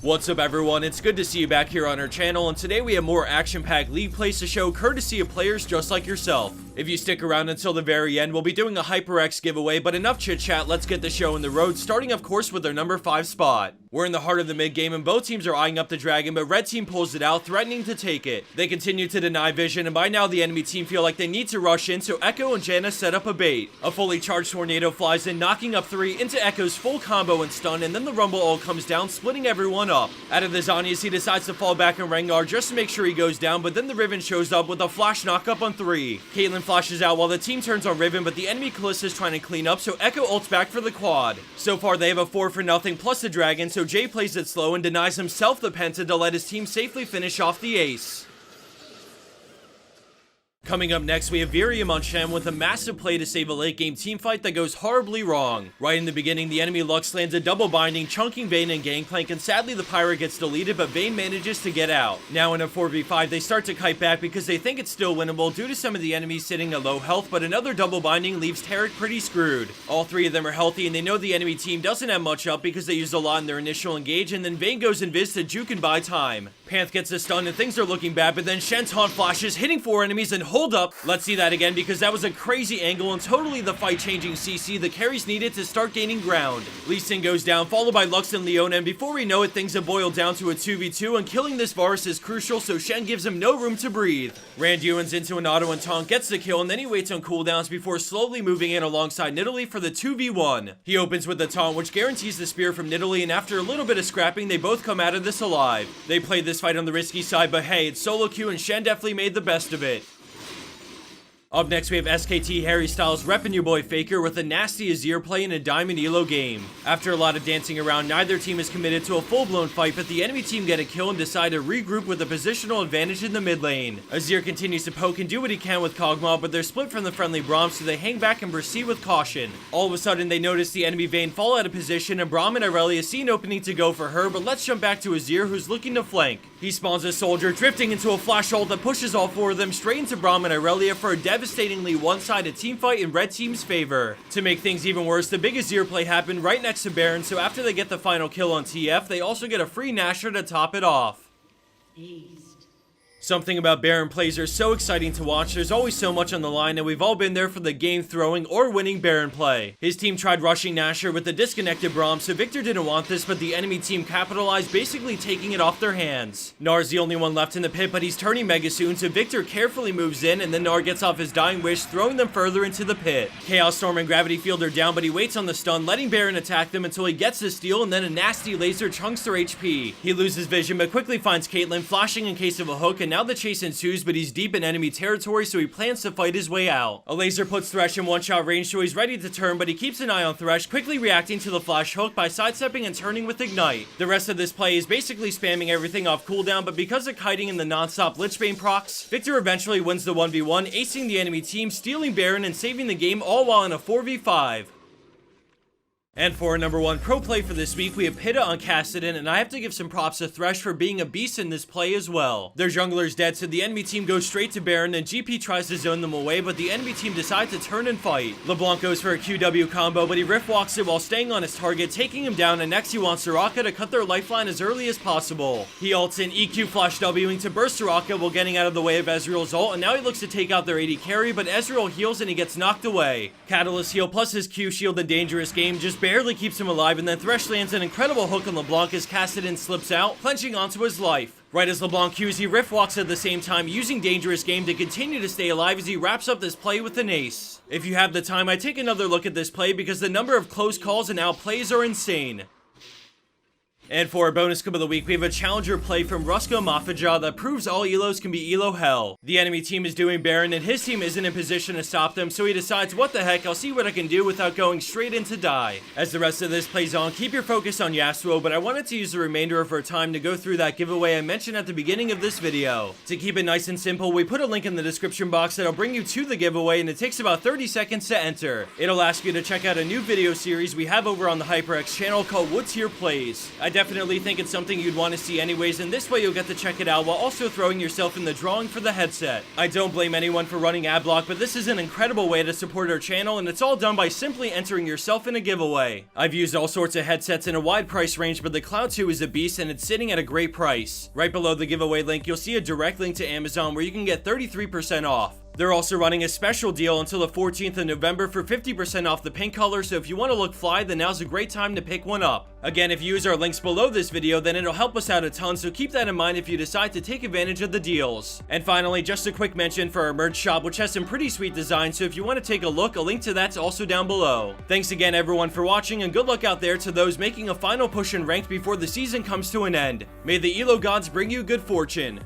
What's up everyone, it's good to see you back here on our channel, and today we have more action-packed league plays to show courtesy of players just like yourself. If you stick around until the very end, we'll be doing a HyperX giveaway, but enough chit chat, let's get the show on the road, starting of course with their number 5 spot. We're in the heart of the mid game and both teams are eyeing up the dragon, but red team pulls it out, threatening to take it. They continue to deny vision, and by now the enemy team feel like they need to rush in, so Echo and Janna set up a bait. A fully charged tornado flies in, knocking up 3 into Echo's full combo and stun, and then the rumble ult comes down, splitting everyone up. Out of the Zhonya's, he decides to fall back on Rengar just to make sure he goes down, but then the Riven shows up with a flash knockup on 3. Caitlyn flashes out while the team turns on Riven, but the enemy Kalista is trying to clean up, so Echo ults back for the quad. So far they have a 4-0 plus the dragon, so Jay plays it slow and denies himself the penta to let his team safely finish off the ace. Coming up next, we have Virium on Shen with a massive play to save a late game teamfight that goes horribly wrong. Right in the beginning, the enemy Lux lands a double binding, chunking Vayne and Gangplank, and sadly the Pyro gets deleted, but Vayne manages to get out. Now in a 4v5, they start to kite back because they think it's still winnable due to some of the enemies sitting at low health, but another double binding leaves Taric pretty screwed. All 3 of them are healthy, and they know the enemy team doesn't have much up because they used a lot in their initial engage, and then Vayne goes invis to juke and buy time. Panth gets a stun and things are looking bad, but then Shen's taunt flashes, hitting 4 enemies, and hold up, let's see that again because that was a crazy angle and totally the fight-changing CC the carries needed to start gaining ground. Lee Sin goes down, followed by Lux and Leona, and before we know it, things have boiled down to a 2v2, and killing this Varus is crucial, so Shen gives him no room to breathe. Rand Ewan's into an auto and taunt, gets the kill, and then he waits on cooldowns before slowly moving in alongside Nidalee for the 2v1. He opens with the taunt, which guarantees the spear from Nidalee, and after a little bit of scrapping, they both come out of this alive. They played this fight on the risky side, but hey, it's solo queue, and Shen definitely made the best of it. Up next, we have SKT Harry Styles repping your boy Faker with a nasty Azir play in a Diamond Elo game. After a lot of dancing around, neither team is committed to a full-blown fight, but the enemy team get a kill and decide to regroup with a positional advantage in the mid lane. Azir continues to poke and do what he can with Kog'Maw, but they're split from the friendly Braum, so they hang back and proceed with caution. All of a sudden, they notice the enemy Vayne fall out of position, and Braum and Irelia see an opening to go for her, but let's jump back to Azir, who's looking to flank. He spawns a soldier, drifting into a flash ult that pushes all 4 of them straight into Braum and Irelia for a devastatingly one-sided teamfight in red team's favor. To make things even worse, the big Azir play happened right next to Baron, so after they get the final kill on TF, they also get a free Nashor to top it off. Something about Baron plays are so exciting to watch. There's always so much on the line, and we've all been there for the game throwing or winning Baron play. His team tried rushing Nashor with the disconnected Braum, so Viktor didn't want this, but the enemy team capitalized, basically taking it off their hands. Nar's the only one left in the pit, but he's turning mega soon, so Viktor carefully moves in, and then Nar gets off his dying wish, throwing them further into the pit. Chaos Storm and Gravity Field are down, but he waits on the stun, letting Baron attack them until he gets the steal, and then a nasty laser chunks their HP. He loses vision, but quickly finds Caitlyn, flashing in case of a hook, and now the chase ensues, but he's deep in enemy territory, so he plans to fight his way out. A laser puts Thresh in one-shot range, so he's ready to turn, but he keeps an eye on Thresh, quickly reacting to the flash hook by sidestepping and turning with Ignite. The rest of this play is basically spamming everything off cooldown, but because of kiting and the non-stop Lichbane procs, Viktor eventually wins the 1v1, acing the enemy team, stealing Baron, and saving the game, all while in a 4v5. And for our number 1 pro play for this week, we have Pitta on Kassadin, and I have to give some props to Thresh for being a beast in this play as well. Their jungler is dead, so the enemy team goes straight to Baron, and GP tries to zone them away, but the enemy team decides to turn and fight. LeBlanc goes for a QW combo, but he rift walks it while staying on his target, taking him down, and next he wants Soraka to cut their lifeline as early as possible. He ults in EQ flash Wing to burst Soraka while getting out of the way of Ezreal's ult, and now he looks to take out their AD carry, but Ezreal heals and he gets knocked away. Catalyst heal plus his Q shield in Dangerous Game just barely keeps him alive, and then Thresh lands an incredible hook on LeBlanc as Kassadin slips out, clenching onto his life. Right as LeBlanc Qs, he rift walks at the same time, using Dangerous Game to continue to stay alive as he wraps up this play with an ace. If you have the time, I take another look at this play because the number of close calls and outplays are insane. And for our bonus clip of the week, we have a challenger play from Rusko Mafija that proves all Elos can be Elo hell. The enemy team is doing Baron, and his team isn't in position to stop them, so he decides, what the heck, I'll see what I can do without going straight into die. As the rest of this plays on, keep your focus on Yasuo, but I wanted to use the remainder of our time to go through that giveaway I mentioned at the beginning of this video. To keep it nice and simple, we put a link in the description box that'll bring you to the giveaway, and it takes about 30 seconds to enter. It'll ask you to check out a new video series we have over on the HyperX channel called What's Your Plays. I definitely think it's something you'd want to see anyways, and this way you'll get to check it out while also throwing yourself in the drawing for the headset. I don't blame anyone for running ad block, but this is an incredible way to support our channel, and it's all done by simply entering yourself in a giveaway. I've used all sorts of headsets in a wide price range, but the Cloud 2 is a beast and it's sitting at a great price. Right below the giveaway link, you'll see a direct link to Amazon where you can get 33% off. They're also running a special deal until the 14th of November for 50% off the pink color, so if you want to look fly, then now's a great time to pick one up. Again, if you use our links below this video, then it'll help us out a ton, so keep that in mind if you decide to take advantage of the deals. And finally, just a quick mention for our merch shop, which has some pretty sweet designs, so if you want to take a look, a link to that's also down below. Thanks again everyone for watching, and good luck out there to those making a final push in ranked before the season comes to an end. May the Elo gods bring you good fortune.